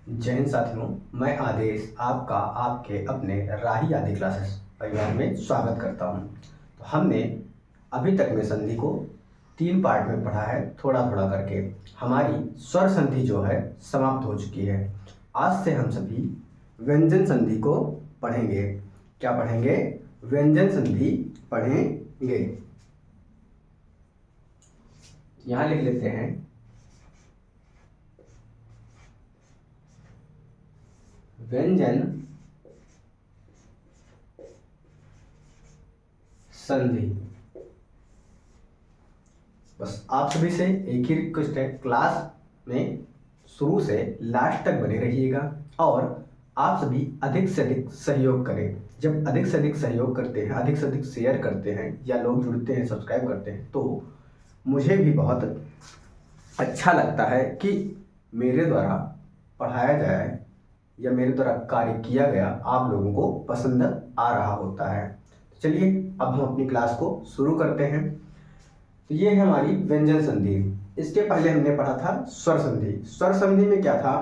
जय हिंद साथियों। मैं आदेश आपका आपके अपने राही आदि क्लासेस परिवार में स्वागत करता हूं। तो हमने अभी तक में संधि को 3 पार्ट में पढ़ा है, थोड़ा थोड़ा करके। हमारी स्वर संधि जो है समाप्त हो चुकी है। आज से हम सभी व्यंजन संधि को पढ़ेंगे। क्या पढ़ेंगे? व्यंजन संधि पढ़ेंगे। यहाँ लिख लेते हैं व्यंजन संधि। बस आप सभी से एक ही रिक्वेस्ट है, क्लास में शुरू से लास्ट तक बने रहिएगा और आप सभी अधिक से अधिक सहयोग करें। जब अधिक से अधिक सहयोग करते हैं, अधिक से अधिक शेयर करते हैं या लोग जुड़ते हैं, सब्सक्राइब करते हैं, तो मुझे भी बहुत अच्छा लगता है कि मेरे द्वारा पढ़ाया जाए या मेरे द्वारा कार्य किया गया आप लोगों को पसंद आ रहा होता है। चलिए अब हम अपनी क्लास को शुरू करते हैं। तो ये है हमारी व्यंजन संधि। इसके पहले हमने पढ़ा था स्वर संधि। स्वर संधि में क्या था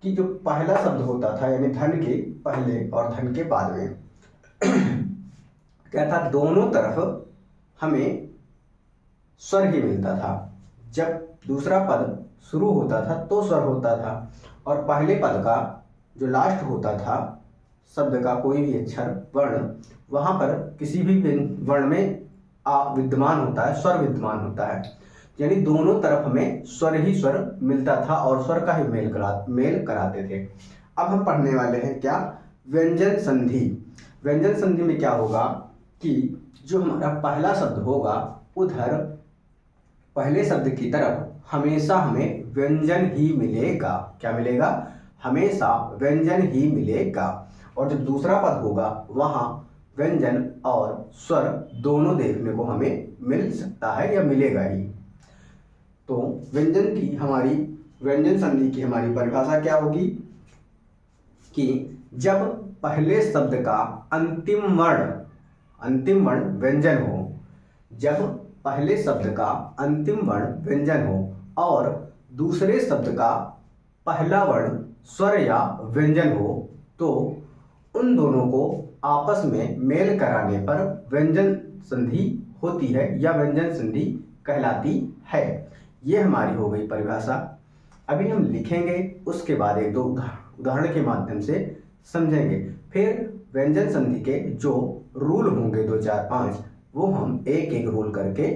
कि जो पहला शब्द होता था, यानी धन के पहले और धन के बाद में क्या था, दोनों तरफ हमें स्वर ही मिलता था। जब दूसरा पद शुरू होता था तो स्वर होता था, और पहले पद का जो लास्ट होता था शब्द का कोई भी अक्षर वर्ण, वहां पर किसी भी वर्ण में आ विद्यमान होता है, स्वर विद्यमान होता है। यानी दोनों तरफ हमें स्वर ही स्वर मिलता था और स्वर का ही मेल कराते थे। अब हम पढ़ने वाले हैं क्या? व्यंजन संधि। व्यंजन संधि में क्या होगा कि जो हमारा पहला शब्द होगा उधर पहले शब्द की तरफ हमेशा हमें व्यंजन ही मिलेगा। क्या मिलेगा? हमेशा व्यंजन ही मिलेगा। और जो दूसरा पद होगा वहां व्यंजन और स्वर दोनों देखने को हमें मिल सकता है या मिलेगा ही। तो व्यंजन संधि की हमारी परिभाषा क्या होगी कि जब पहले शब्द का अंतिम वर्ण व्यंजन हो, जब पहले शब्द का अंतिम वर्ण व्यंजन हो और दूसरे शब्द का पहला वर्ण स्वर या व्यंजन हो, तो उन दोनों को आपस में मेल कराने पर व्यंजन संधि होती है या व्यंजन संधि कहलाती है। ये हमारी हो गई परिभाषा। अभी हम लिखेंगे, उसके बाद एक दो उदाहरण के माध्यम से समझेंगे। फिर व्यंजन संधि के जो रूल होंगे 2 4 5, वो हम एक एक रूल करके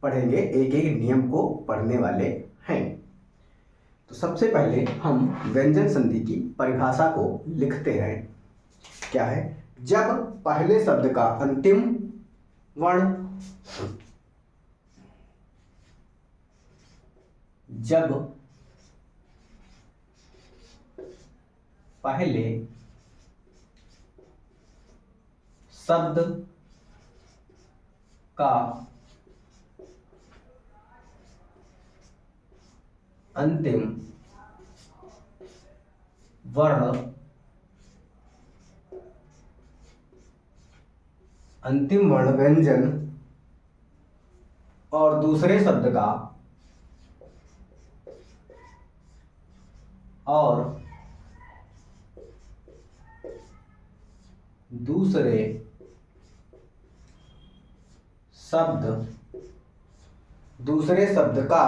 पढ़ेंगे, एक एक नियम को पढ़ने वाले हैं। तो सबसे पहले हम व्यंजन संधि की परिभाषा को लिखते हैं। क्या है? जब पहले शब्द का अंतिम वर्ण, जब पहले शब्द का अंतिम वर्ण व्यंजन और दूसरे शब्द का दूसरे शब्द का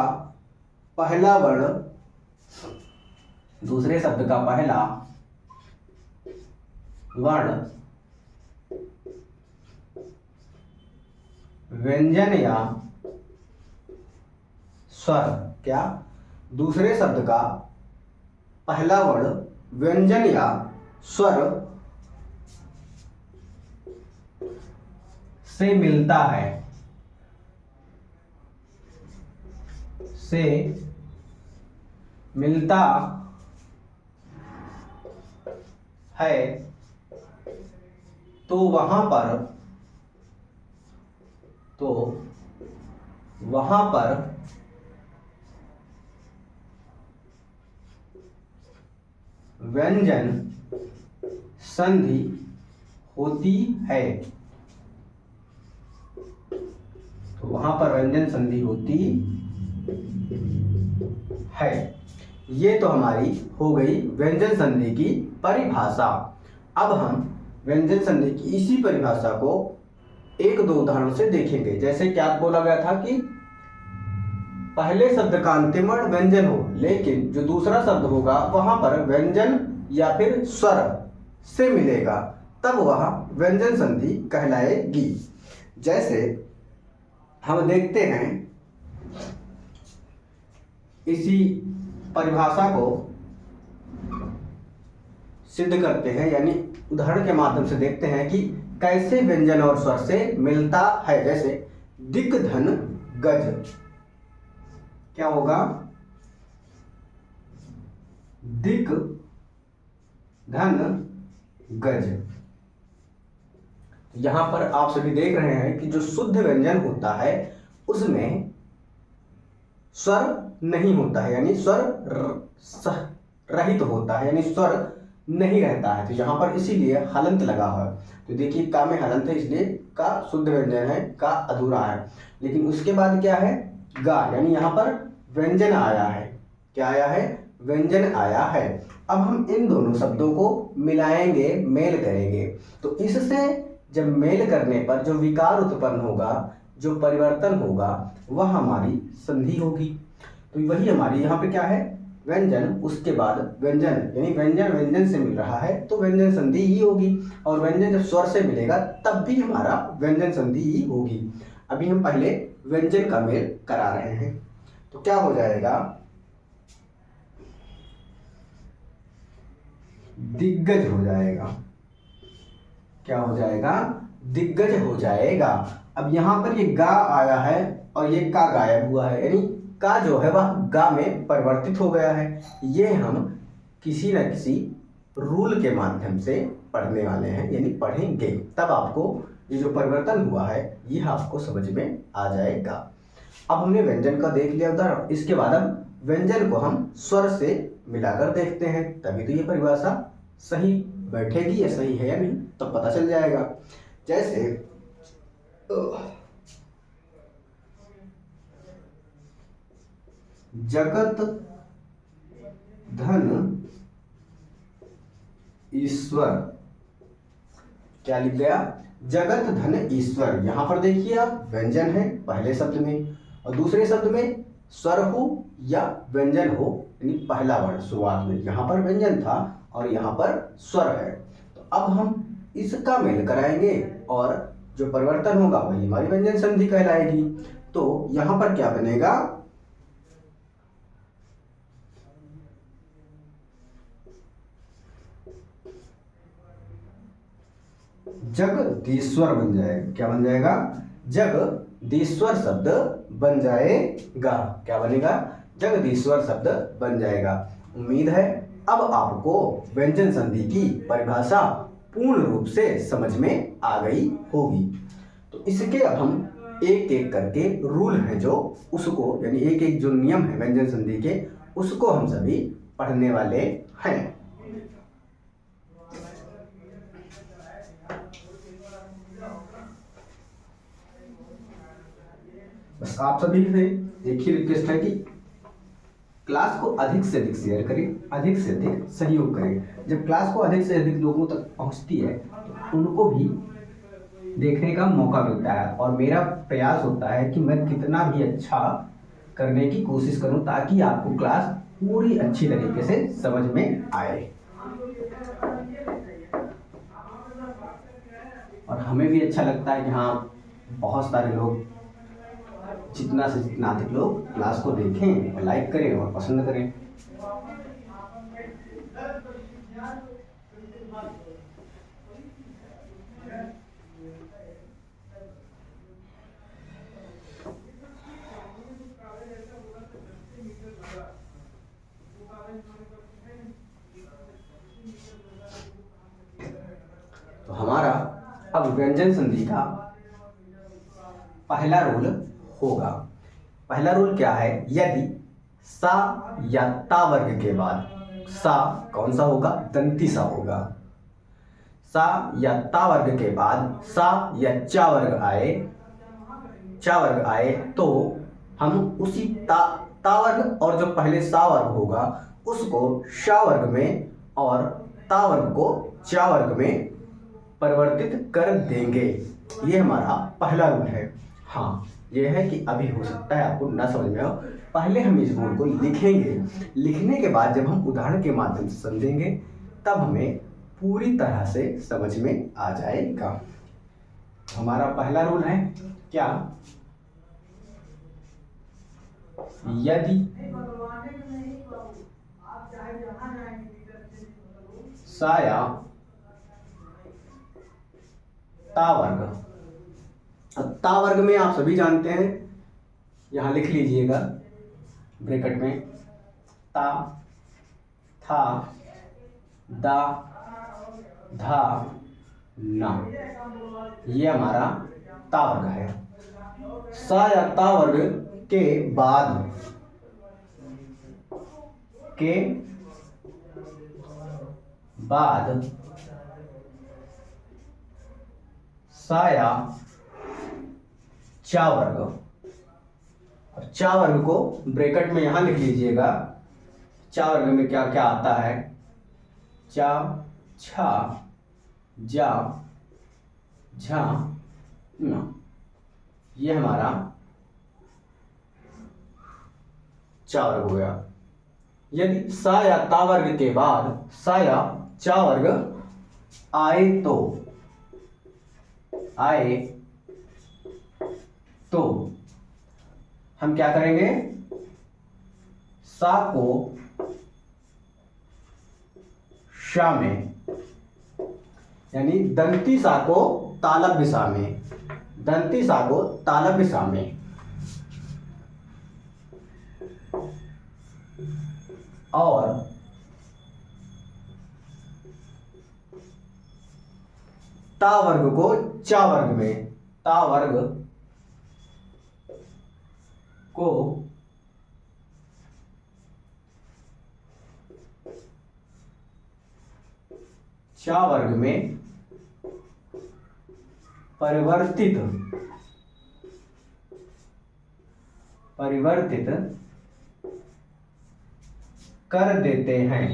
पहला वर्ण, दूसरे शब्द का पहला वर्ण व्यंजन या स्वर। क्या? दूसरे शब्द का पहला वर्ण व्यंजन या स्वर से मिलता है, तो वहां पर व्यंजन संधि होती है। तो वहां पर व्यंजन संधि होती है। ये तो हमारी हो गई व्यंजन संधि की परिभाषा। अब हम व्यंजन संधि की इसी परिभाषा को एक दो उदाहरणों से देखेंगे। जैसे क्या बोला गया था कि पहले शब्द का अंतिम वर्ण व्यंजन हो, लेकिन जो दूसरा शब्द होगा वहां पर व्यंजन या फिर स्वर से मिलेगा, तब वह व्यंजन संधि कहलाएगी। जैसे हम देखते हैं, इसी परिभाषा को सिद्ध करते हैं, यानी उदाहरण के माध्यम से देखते हैं कि कैसे व्यंजन और स्वर से मिलता है। जैसे दिक धन गज, क्या होगा? दिक धन गज। यहां पर आप सभी देख रहे हैं कि जो शुद्ध व्यंजन होता है उसमें स्वर नहीं होता है, यानी स्वर रहित होता है, यानी स्वर नहीं रहता है। तो यहाँ पर इसीलिए हलंत लगा हुआ है। तो देखिए का में हलंत है, इसलिए का शुद्ध व्यंजन है, का अधूरा है। लेकिन उसके बाद क्या है? गा, यानी यहाँ पर व्यंजन आया है। क्या आया है? व्यंजन आया है। अब हम इन दोनों शब्दों को मिलाएंगे, मेल करेंगे। तो इससे जब मेल करने पर जो विकार उत्पन्न होगा, जो परिवर्तन होगा, वह हमारी संधि होगी। तो वही हमारी यहाँ पे क्या है? व्यंजन, उसके बाद व्यंजन, यानी व्यंजन व्यंजन से मिल रहा है तो व्यंजन संधि ही होगी। और व्यंजन जब स्वर से मिलेगा तब भी हमारा व्यंजन संधि ही होगी। अभी हम पहले व्यंजन का मेल करा रहे हैं। तो क्या हो जाएगा? दिग्गज हो जाएगा। क्या हो जाएगा? दिग्गज हो जाएगा। अब यहां पर ये गा आया है और ये का गायब हुआ है, यानी का जो है वह गा में परिवर्तित हो गया है। ये हम किसी न किसी रूल के माध्यम से पढ़ने वाले हैं, यानी पढ़ेंगे, तब आपको ये जो परिवर्तन हुआ है यह आपको समझ में आ जाएगा। अब हमने व्यंजन का देख लिया उदाहरण, इसके बाद अब व्यंजन को हम स्वर से मिलाकर देखते हैं, तभी तो ये परिभाषा सही बैठेगी या सही है या नहीं, तब पता चल जाएगा। जैसे जगत धन ईश्वर, क्या लिख गया? जगत धन ईश्वर। यहां पर देखिए आप, व्यंजन है पहले शब्द में और दूसरे शब्द में स्वर हो या व्यंजन हो, यानी पहला वर्ण शुरुआत में यहां पर व्यंजन था और यहां पर स्वर है। तो अब हम इसका मेल कराएंगे और जो परिवर्तन होगा वही हमारी व्यंजन संधि कहलाएगी। तो यहां पर क्या बनेगा? जगदीश्वर बन जाएगा। क्या बन जाएगा? जगदीश्वर शब्द बन जाएगा। क्या बनेगा? जगदीश्वर शब्द बन जाएगा। उम्मीद है अब आपको व्यंजन संधि की परिभाषा पूर्ण रूप से समझ में आ गई होगी। तो इसके अब हम एक एक करके रूल है जो, उसको, यानी एक एक जो नियम है व्यंजन संधि के, उसको हम सभी पढ़ने वाले हैं। बस आप सभी से एक ही रिक्वेस्ट है कि क्लास को अधिक से अधिक शेयर करें, अधिक से अधिक सहयोग करें। जब क्लास को अधिक से अधिक लोगों तक पहुंचती है तो उनको भी देखने का मौका मिलता है, और मेरा प्रयास होता है कि मैं कितना भी अच्छा करने की कोशिश करूं ताकि आपको क्लास पूरी अच्छी तरीके से समझ में आए। और हमें भी अच्छा लगता है कि हाँ, बहुत सारे लोग, जितना से जितना अधिक लोग क्लास को देखें और लाइक करें और पसंद करें। तो हमारा अब व्यंजन संधि का पहला रूल होगा। पहला रूल क्या है? यदि सा या ता वर्ग के बाद, सा कौन सा होगा? दंती सा होगा। सा या ता वर्ग के बाद सा या चा वर्ग आए तो हम उसी ता वर्ग और जो पहले सा वर्ग होगा उसको श वर्ग में और ता वर्ग को चा वर्ग में परिवर्तित कर देंगे। ये हमारा पहला रूल है। हाँ, ये है कि अभी हो सकता है आपको ना समझ में हो, पहले हम इस रूल को लिखेंगे, लिखने के बाद जब हम उदाहरण के माध्यम से समझेंगे तब हमें पूरी तरह से समझ में आ जाएगा। हमारा पहला रूल है क्या, यदि साया ता वर्ग, अब ता वर्ग में आप सभी जानते हैं, यहां लिख लीजिएगा ब्रैकेट में, ता, था, दा, धा, ना, ये हमारा ता वर्ग है। सा या ता वर्ग के बाद सा या चा वर्ग, और चा वर्ग को ब्रैकेट में यहां लिख लीजिएगा। चा वर्ग में क्या क्या आता है, चा, छा, जा, झा, ना, ये हमारा चा वर्ग हो गया। यदि सा या ता वर्ग के बाद सा या चा वर्ग आए तो हम क्या करेंगे, सा को शा में, यानी दंती सा को तालव्य सा में, दंती सा को तालव्य सा में, और ता वर्ग को चा वर्ग में, ता वर्ग को चा वर्ग में परिवर्तित कर देते हैं।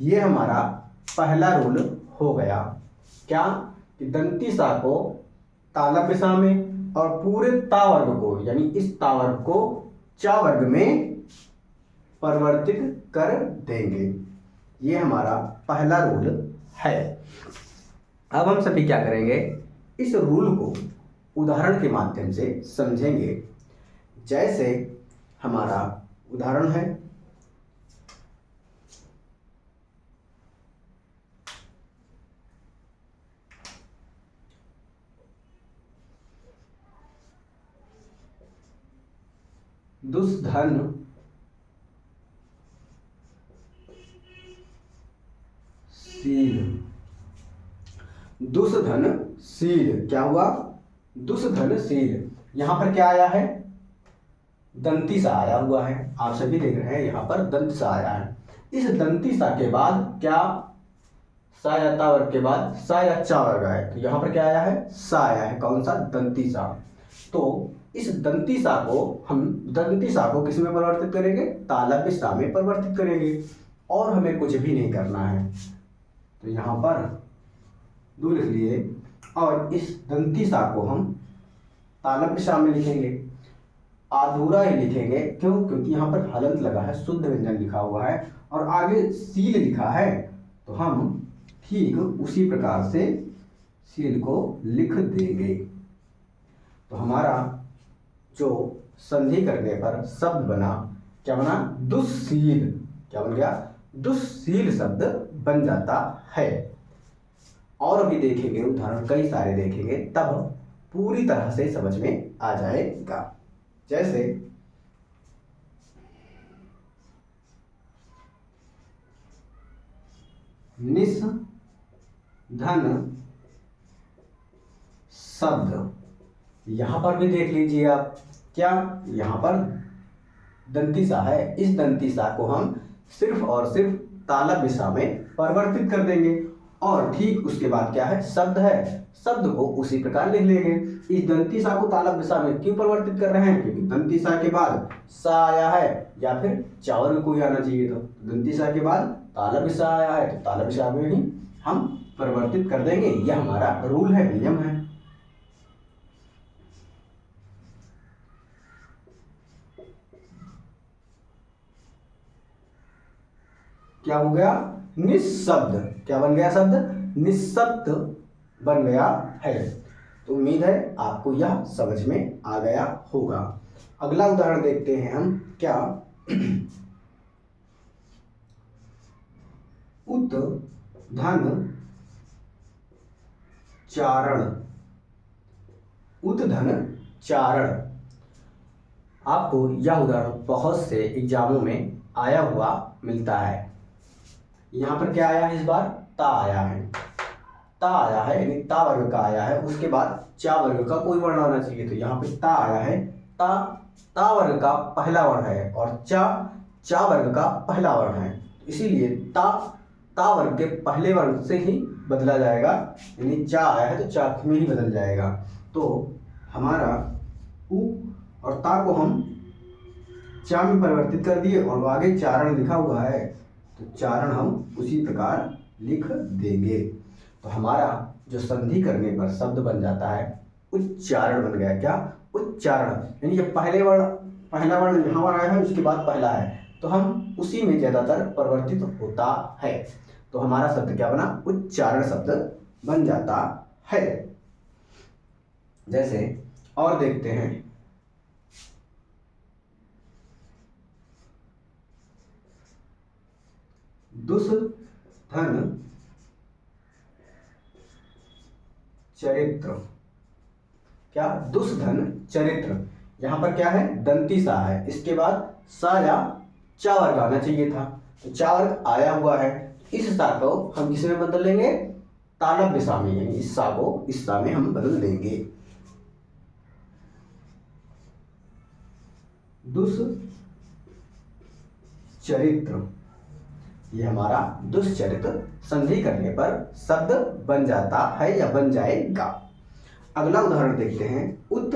ये हमारा पहला रूल हो गया। क्या, कि दंती सा को तालव्य सा में और पूरे ता वर्ग को, यानी इस ता वर्ग को चा वर्ग में परिवर्तित कर देंगे। ये हमारा पहला रूल है। अब हम सभी क्या करेंगे, इस रूल को उदाहरण के माध्यम से समझेंगे। जैसे हमारा उदाहरण है, दुष्धन दुष्धनशील, क्या हुआ, दुष्धनशील। यहां पर क्या आया है, दंती सा आया हुआ है, आप सभी देख रहे हैं यहां पर दंत सा आया है। इस दंती सा के बाद क्या, सा या ता वर्ग के बाद सा या चा वर्ग आया, तो यहां पर क्या आया है, सा आया है, कौन सा, दंती सा। तो इस दंती सा को किस में परिवर्तित करेंगे, तालव्य सा में परिवर्तित करेंगे, और हमें कुछ भी नहीं करना है। तो यहां पर दो लिख लिए, और इस दंती सा को हम तालव्य सा में लिखेंगे, अधूरा ही लिखेंगे, क्यों, क्योंकि यहाँ पर हलंत लगा है, शुद्ध व्यंजन लिखा हुआ है और आगे सील लिखा है, तो हम ठीक उसी प्रकार से सील को लिख देंगे। तो हमारा जो संधि करने पर शब्द बना, क्या बना, दुःशील, क्या बन गया, दुःशील शब्द बन जाता है। और अभी देखेंगे उदाहरण, कई सारे देखेंगे, तब पूरी तरह से समझ में आ जाएगा। जैसे निष्धन शब्द, यहां पर भी देख लीजिए आप, क्या, यहां पर दंती सा है, इस दंती सा को हम सिर्फ और सिर्फ तालव्य सा में परिवर्तित कर देंगे, और ठीक उसके बाद क्या है, शब्द है, शब्द को उसी प्रकार लिख लेंगे। इस दंती सा को तालब दिशा में क्यों परिवर्तित कर रहे हैं, क्योंकि दंती सा के बाद सा आया है, या फिर चावर कोई आना चाहिए, तो दंती सा के बाद तालब सा आया है, तो तालब सा में ही हम परिवर्तित कर देंगे। यह हमारा रूल है, नियम है। क्या हो गया, निःशब्द। क्या बन गया शब्द, निःशब्द बन गया है। तो उम्मीद है आपको यह समझ में आ गया होगा। अगला उदाहरण देखते हैं हम। क्या उत धन चारण, उत धन चारण। आपको यह उदाहरण बहुत से एग्जामों में आया हुआ मिलता है। यहाँ पर क्या आया है, इस बार ता आया है, ता आया है, यानी ता वर्ग का आया है। उसके बाद चा वर्ग का कोई वर्ण आना चाहिए, तो यहाँ पे ता आया है। ता वर्ग का पहला वर्ण है और चा वर्ग का पहला वर्ण है, इसीलिए ता वर्ग के पहले वर्ण से ही बदला जाएगा, यानी चा आया है तो चा में ही बदल जाएगा। तो हमारा उ और ता को हम चा में परिवर्तित कर दिए, और आगे चारण लिखा हुआ है, तो चारण हम उसी प्रकार लिख देंगे। तो हमारा जो संधि करने पर शब्द बन जाता है उच्चारण बन गया। क्या, उच्चारण, यानी ये पहला वर्ण यहाँ पर आया है, उसके बाद पहला है, तो हम उसी में ज्यादातर परिवर्तित होता है। तो हमारा शब्द क्या बना, उच्चारण शब्द बन जाता है। जैसे और देखते हैं, दुस धन चरित्र। क्या, दुस धन चरित्र। यहां पर क्या है, दंती सा है, इसके बाद सा या चा वर्ग आना चाहिए था, तो चा वर्ग आया हुआ है। इस सा को हम किसमें बदल लेंगे, तालब सा में, यानी इस सा को इस सा में हम बदल देंगे। दुस चरित्र, ये हमारा दुष्चरित्र संधि करने पर शब्द बन जाता है या बन जाएगा। अगला उदाहरण देखते हैं, उत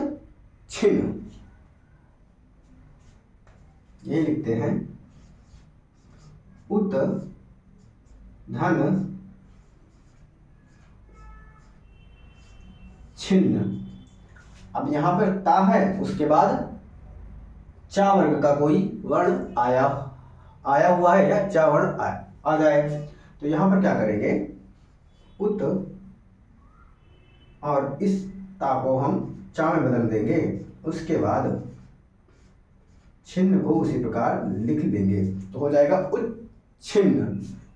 छिन्न। ये लिखते हैं उत धन छिन्न। अब यहां पर ता है, उसके बाद चा वर्ग का कोई वर्ण आया हुआ है, या चा वर्ण आ जाए, तो यहां पर क्या करेंगे, उत और इस ता को हम चा में बदल देंगे, उसके बाद छिन्न को उसी प्रकार लिख देंगे, तो हो जाएगा उच्छिन्न।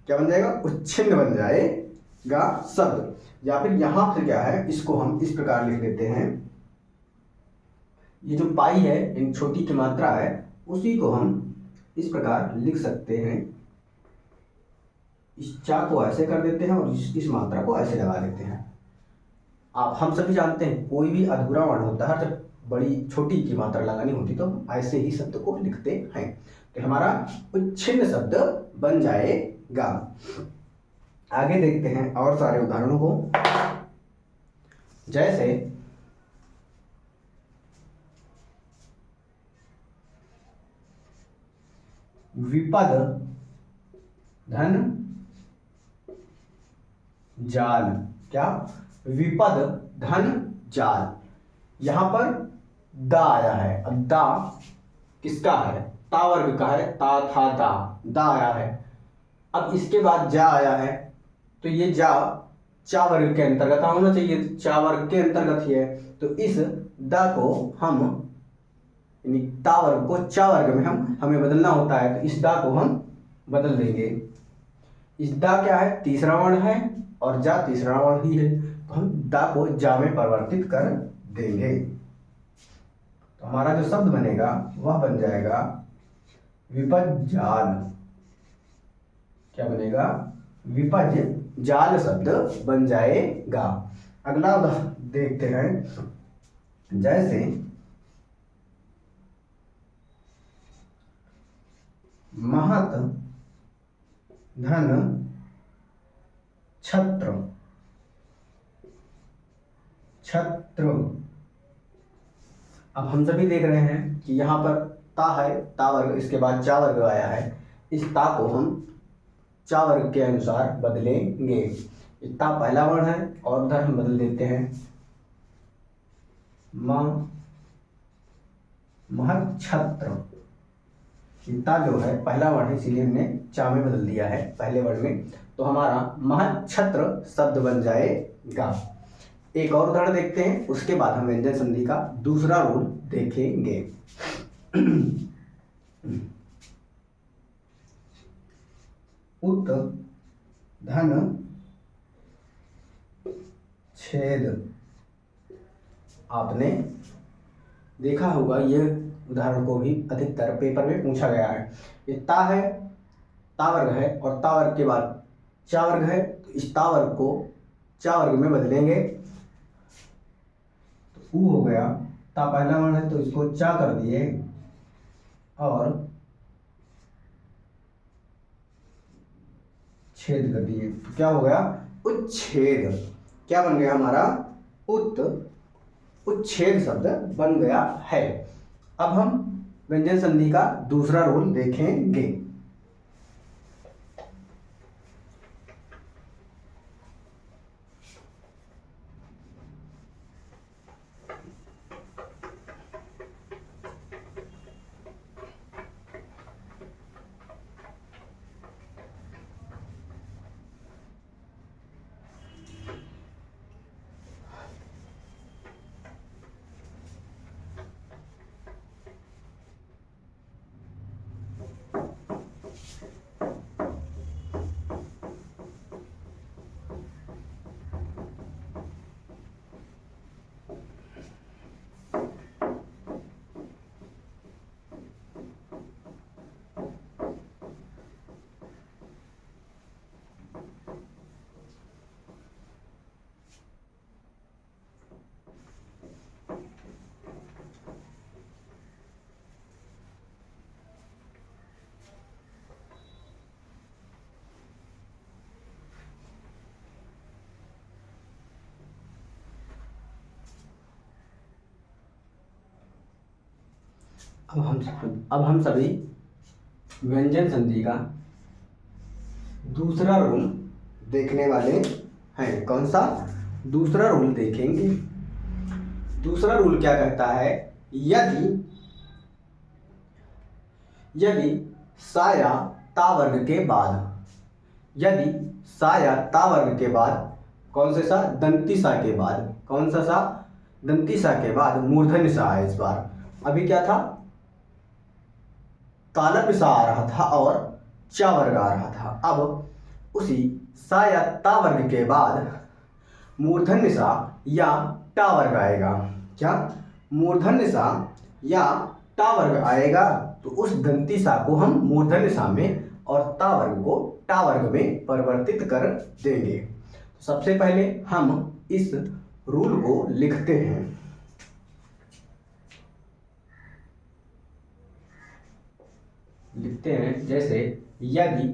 क्या बन जाएगा, उच्छिन्न बन जाएगा शब्द। या फिर यहां पर क्या है, इसको हम इस प्रकार लिख देते हैं, ये जो पाई है, इन छोटी की मात्रा है, उसी को हम इस प्रकार लिख सकते हैं। इस चा को ऐसे कर देते हैं और इस मात्रा को ऐसे लगा देते हैं। आप हम सभी जानते हैं, कोई भी अधूरा वर्ण होता है, जब बड़ी छोटी की मात्रा लगानी होती तो हम ऐसे ही शब्द को लिखते हैं, तो हमारा उच्छिन्न शब्द बन जाएगा। आगे देखते हैं और सारे उदाहरणों को। जैसे विपद धन जाल। क्या, विपद धन जाल। यहां पर दा आया है, अब दा किसका है, ता वर्ग का है, ता था दा आया है। अब इसके बाद जा आया है, तो ये जा चा वर्ग के अंतर्गत होना चाहिए, चा वर्ग के अंतर्गत ही है, तो इस दा को हम, यानी ता वर्ग को चा वर्ग में हमें बदलना होता है, तो इस दा को हम बदल देंगे। इस दा क्या है, तीसरा वर्ण है, और जा तीसरा वर्ण ही है, तो हम दा को जा में परिवर्तित कर देंगे। तो हमारा जो शब्द बनेगा वह बन जाएगा विपद जाल। क्या बनेगा, विपद जाल शब्द बन जाएगा। अगला देखते हैं, जैसे महत धन छत्र, छत्र। अब हम सभी देख रहे हैं कि यहाँ पर ता है, ता वर्ग, इसके बाद चा वर्ग आया है। इस ता को हम चा वर्ग के अनुसार बदलेंगे। ता पहला वर्ण है और उधर हम बदल देते हैं महच्छत्र। ता जो है पहला वर्ण है, इसीलिए हमने चा में बदल दिया है पहले वर्ण में। तो हमारा महच्छत्र शब्द बन जाएगा। एक और उदाहरण देखते हैं, उसके बाद हम व्यंजन संधि का दूसरा रूल देखेंगे। उत धन छेद। आपने देखा होगा ये उदाहरण को भी अधिकतर पेपर में पूछा गया है। ये ता है, ता वर्ग है और ता वर्ग के बाद चा वर्ग है। तो इस ता वर्ग को चा वर्ग में बदलेंगे। तो ऊ हो गया, ता पहला वर्ण है तो इसको चा कर दिए और छेद कर दिए। तो क्या हो गया? उच्छेद। क्या बन गया हमारा? उच्छेद शब्द बन गया है। अब हम व्यंजन संधि का दूसरा रूल देखेंगे। अब हम सभी व्यंजन संधि का दूसरा रूल देखने वाले हैं। कौन सा दूसरा रूल देखेंगे? दूसरा रूल क्या कहता है? यदि सा या ता वर्ग के बाद, यदि सा या ता वर्ग के बाद, कौन से सा? दंती सा के बाद। कौन सा सा? दंती सा के बाद मूर्धन्य सा है इस बार। अभी क्या था? तालव्य सा आ रहा था और चा वर्ग आ रहा था। अब उसी सा या ता वर्ग के बाद मूर्धन्य सा या टा वर्ग आएगा। क्या? मूर्धन्य सा या टा वर्ग आएगा। तो उस दंती सा को हम मूर्धन्य सा में और ता वर्ग को टा वर्ग में परिवर्तित कर देंगे। तो सबसे पहले हम इस रूल को लिखते हैं। लिखते हैं जैसे यदि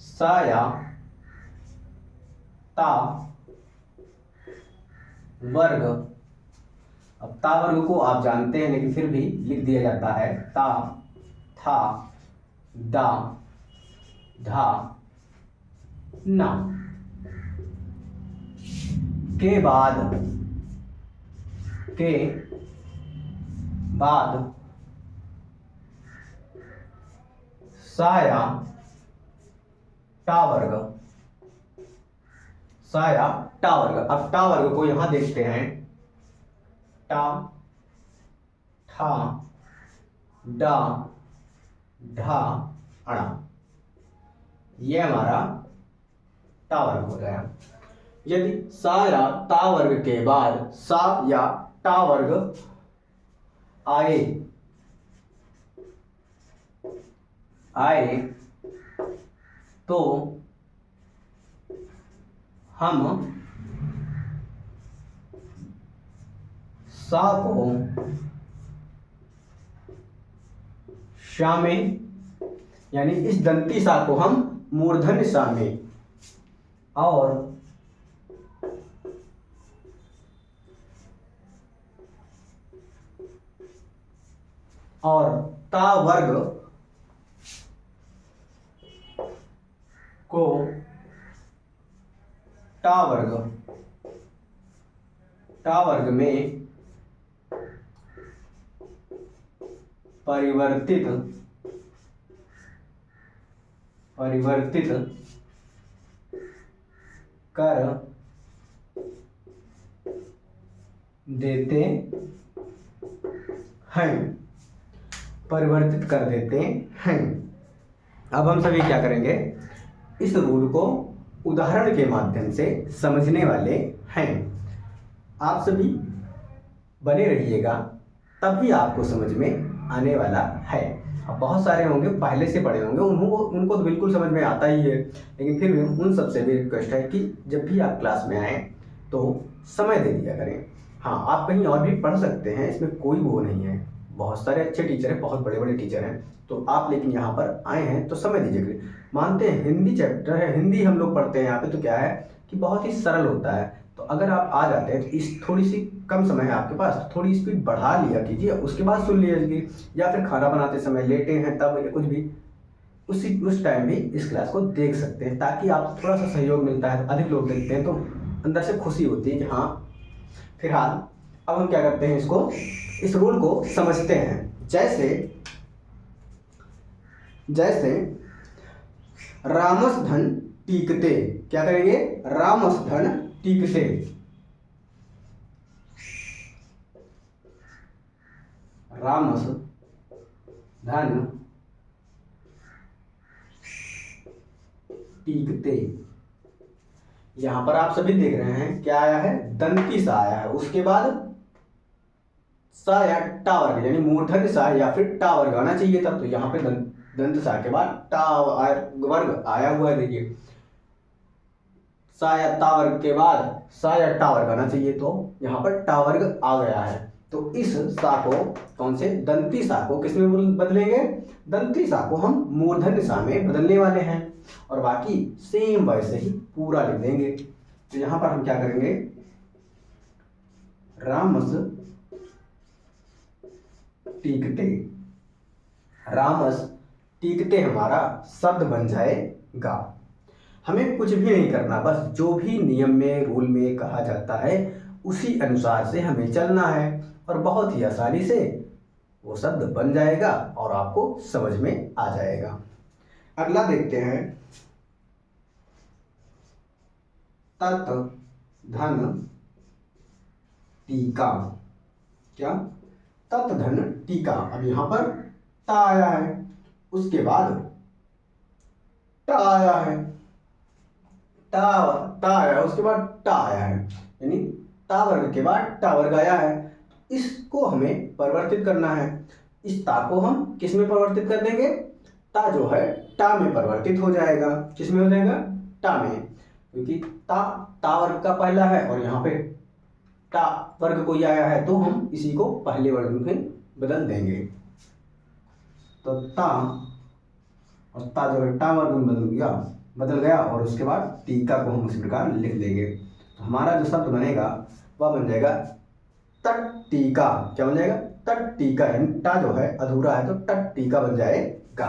सा या ता वर्ग, अब ता वर्ग को आप जानते हैं लेकिन फिर भी लिख दिया जाता है। ता, था, दा, धा, ना के बाद सा या टा वर्ग, सा या टा वर्ग। अब टा वर्ग को यहां देखते हैं। टा, ठा, डा, ढा, अड़ा, ये हमारा टा वर्ग हो गया। यदि सा या ता वर्ग के बाद सा या टा वर्ग आए तो हम सा को शा में, यानी इस दंती सा को हम मूर्धन्य सा में और ता वर्ग को टा वर्ग में परिवर्तित कर देते हैं। परिवर्तित कर देते हैं। अब हम सभी क्या करेंगे, इस रूल को उदाहरण के माध्यम से समझने वाले हैं। आप सभी बने रहिएगा, तभी आपको समझ में आने वाला है। अब बहुत सारे होंगे पहले से पढ़े होंगे, उनको तो बिल्कुल समझ में आता ही है, लेकिन फिर भी उन सबसे भी रिक्वेस्ट है कि जब भी आप क्लास में आए तो समय दे दिया करें। हाँ, आप कहीं और भी पढ़ सकते हैं, इसमें कोई वो नहीं है। बहुत सारे अच्छे टीचर हैं, बहुत बड़े बड़े टीचर हैं, तो आप लेकिन यहाँ पर आए हैं तो समय दीजिए करें। मानते हैं हिंदी चैप्टर है, हिंदी हम लोग पढ़ते हैं यहाँ पे, तो क्या है कि बहुत ही सरल होता है। तो अगर आप आ जाते हैं तो इस थोड़ी सी कम समय है आपके पास, तो थोड़ी स्पीड बढ़ा लिया कीजिए, उसके बाद सुन लीजिए। या फिर खाना बनाते समय, लेटे हैं तब, या कुछ भी उस टाइम भी इस क्लास को देख सकते हैं, ताकि आप थोड़ा सा सहयोग मिलता है। अधिक लोग देखते हैं तो अंदर से खुशी होती है कि हाँ। फिलहाल अब हम क्या करते हैं, इस रूल को समझते हैं। जैसे रामस धन टीकते, क्या करेंगे, रामस धन टीकते। रामस धन टीकते। यहां पर आप सभी देख रहे हैं क्या आया है, दंती सा आया है, उसके बाद सा या टा वर्ग, यानी मूर्धन्य सा या फिर टा वर्ग आना चाहिए था। तो यहाँ पे दंत सा के बाद टा वर्ग आया हुआ है, देखिए सा या ता वर्ग के बाद सा या टा वर्ग आना चाहिए, तो यहाँ पर टा वर्ग आ गया है। तो इस सा को, कौन से, दंती सा को किस में बदलेंगे, दंती सा को हम मूर्धन्य सा में बदलने वाले हैं, और बाकी सेम वैसे ही पूरा लिख देंगे। तो यहाँ पर हम क्या करेंगे, रामस टीकते, रामस टीकते हमारा शब्द बन जाएगा। हमें कुछ भी नहीं करना, बस जो भी नियम में, रूल में कहा जाता है उसी अनुसार से हमें चलना है, और बहुत ही आसानी से वो शब्द बन जाएगा और आपको समझ में आ जाएगा। अगला देखते हैं, तत् धन टीका। क्या, तत् धन टीका। अब यहां पर टा आया है, उसके बाद टा आया है, टा आया, उसके बाद टा आया है, यानी ता वर्ग के बाद टा वर्ग आया है। इसको हमें परिवर्तित करना है। इस ता को हम किस में परिवर्तित कर देंगे, ता जो है टा में परिवर्तित हो जाएगा। किस में हो जाएगा, टा में, क्योंकि ता वर्ग का पहला है और यहाँ पे टा वर्ग कोई आया है, तो हम इसी को पहले वर्ग में बदल देंगे। तो ता और ता जो है टा वर्ग में बदल गया, और उसके बाद टीका को हम उसी प्रकार लिख देंगे। तो हमारा जो शब्द बनेगा वह बन जाएगा तट टीका। क्या बन जाएगा, तट टीका, यानी टा जो है अधूरा है तो तट टीका बन जाएगा।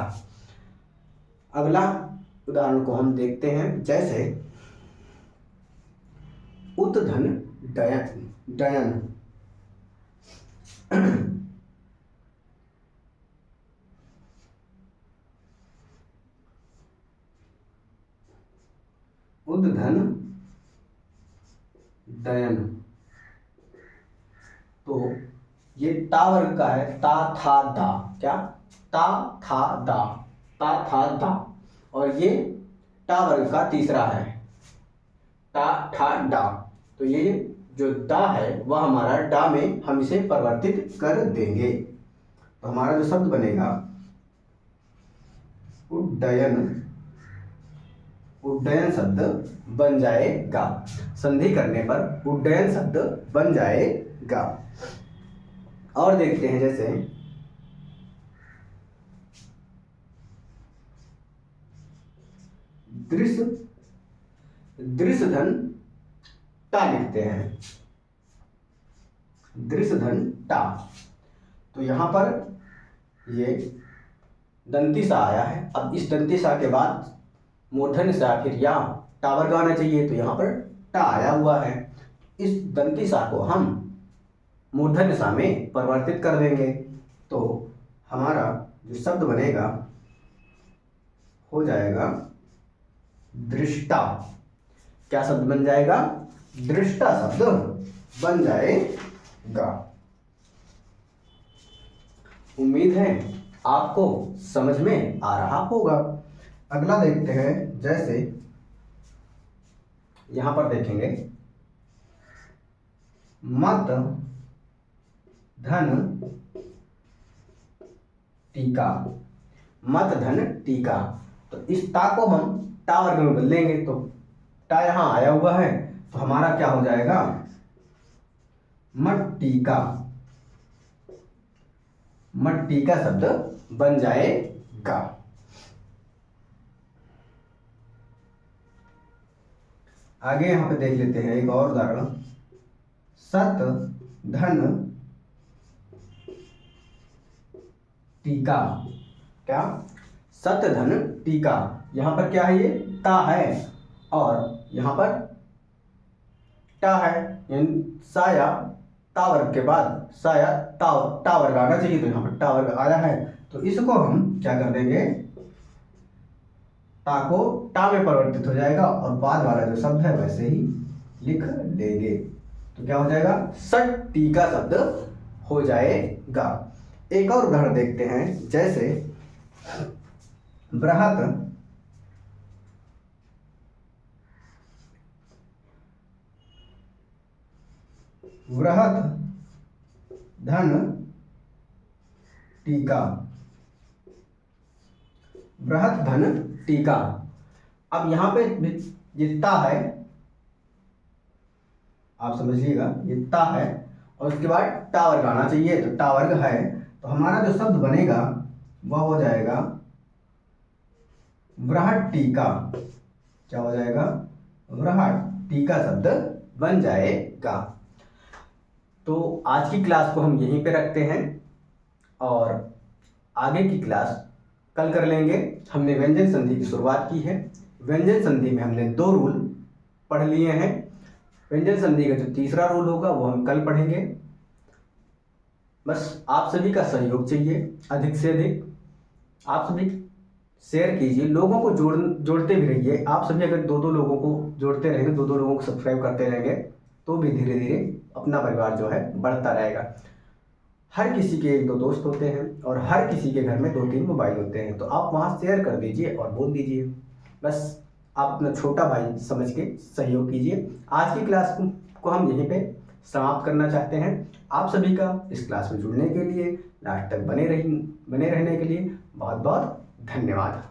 अगला उदाहरण को हम देखते हैं, जैसे उत्धन डयन। उद्धन डयन, तो ये ता वर्ग का है, ता था दा, क्या, ता था दा, ता था दा, और ये टा वर्ग का तीसरा है, ता ठा डा। तो ये जो दा है वह हमारा डा में हम इसे परिवर्तित कर देंगे। तो हमारा जो शब्द बनेगा उड्डयन, उड्डयन शब्द बन जाएगा। संधि करने पर उड्डयन शब्द बन जाएगा। और देखते हैं, जैसे दृश्य धन टा लिखते हैं, दृश्य धन टा। तो यहां पर ये दंती सा आया है। अब इस दंती सा के बाद मूर्धन्य सा फिर या टा वर्ग आना चाहिए, तो यहां पर टा आया हुआ है। इस दंती सा को हम मूर्धन्य सा में परिवर्तित कर देंगे, तो हमारा जो शब्द बनेगा हो जाएगा दृष्टा। क्या शब्द बन जाएगा? दृष्टा शब्द बन जाएगा। उम्मीद है आपको समझ में आ रहा होगा। अगला देखते हैं, जैसे यहां पर देखेंगे मत धन टीका, मत धन टीका। तो इस ता को हम टा वर्ग में बदल देंगे, तो टा यहां आया हुआ है, तो हमारा क्या हो जाएगा? मट टीका, मट टीका शब्द बन जाएगा। आगे यहां पे देख लेते हैं एक और उदाहरण, सत धन टीका। क्या? सत धन टीका। यहां पर क्या है? ये ता है और यहां पर टा है, यानी सा या ता वर्ग के बाद सा या टा वर्ग आना चाहिए, तो यहां पर टा वर्ग आया है। तो इसको हम क्या कर देंगे? ता को टा में परिवर्तित हो जाएगा और बाद वाला जो शब्द है वैसे ही लिख लेंगे, तो क्या हो जाएगा? सट टीका शब्द हो जाएगा। एक और उदाहरण देखते हैं, जैसे बृहत बृहत धन टीका, बृहत धन टीका। अब यहां पे जितना है आप समझिएगा, ये ता है और उसके बाद टा वर्ग आना चाहिए, तो टा वर्ग है, तो हमारा जो शब्द बनेगा वह हो जाएगा बृहत टीका। क्या हो जाएगा? बृहत टीका शब्द बन जाएगा। तो आज की क्लास को हम यहीं पे रखते हैं और आगे की क्लास कल कर लेंगे। हमने व्यंजन संधि की शुरुआत की है। व्यंजन संधि में हमने 2 रूल पढ़ लिए हैं। व्यंजन संधि का जो तीसरा रूल होगा वो हम कल पढ़ेंगे। बस आप सभी का सहयोग चाहिए, अधिक से अधिक आप सभी शेयर कीजिए, लोगों को जोड़ते भी रहिए। आप सभी अगर 2-2 लोगों को जोड़ते रहेंगे, 2-2 लोगों को सब्सक्राइब करते रहेंगे, तो भी धीरे धीरे अपना परिवार जो है बढ़ता रहेगा। हर किसी के 1-2 दोस्त होते हैं और हर किसी के घर में 2-3 मोबाइल होते हैं, तो आप वहाँ शेयर कर दीजिए और बोल दीजिए। बस आप अपना छोटा भाई समझ के सहयोग कीजिए। आज की क्लास को हम यहीं पे समाप्त करना चाहते हैं। आप सभी का इस क्लास में जुड़ने के लिए, लास्ट तक बने रहने के लिए बहुत बहुत धन्यवाद।